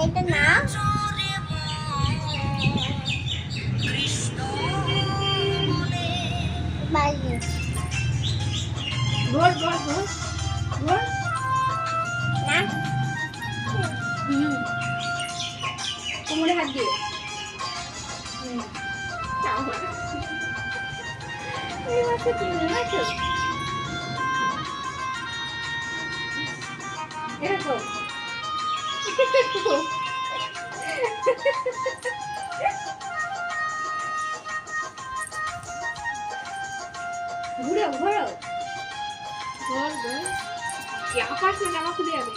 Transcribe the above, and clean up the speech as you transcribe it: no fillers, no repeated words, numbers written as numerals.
এটা না বাইরে ঘোর ঘোর ঘোর ঘোর না কোমরে হাত দিয়ে এই মাসে তুমি নাচো এরকম ঘুরো ঘোরো ঘোর ঘোর আকাশে জামা খুলে যাবে